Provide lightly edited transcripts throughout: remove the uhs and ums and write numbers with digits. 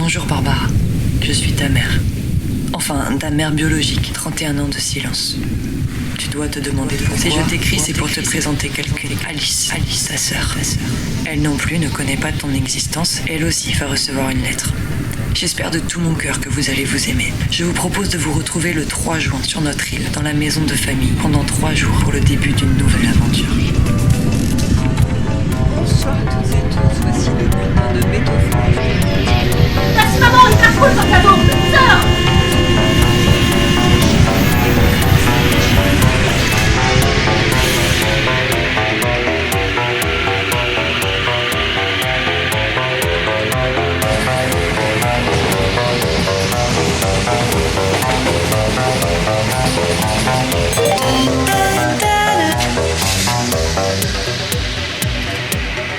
Bonjour Barbara, je suis ta mère. Enfin, ta mère biologique, 31 ans de silence. Tu dois te demander pourquoi. Si je t'écris, c'est pour te présenter quelqu'un. Alice, ta sœur. Elle non plus ne connaît pas ton existence. Elle aussi va recevoir une lettre. J'espère de tout mon cœur que vous allez vous aimer. Je vous propose de vous retrouver le 3 juin sur notre île, dans la maison de famille, pendant 3 jours pour le début d'une nouvelle aventure. Bonsoir à toutes et tous, voici le bulletin de Métophore. Merci maman, hyper cool ton cadeau. Sœur.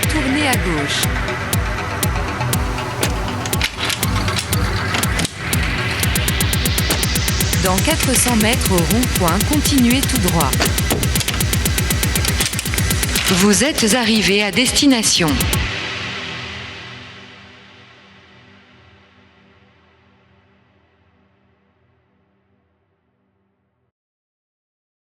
Tournez à gauche. Dans 400 mètres au rond-point, continuez tout droit. Vous êtes arrivé à destination.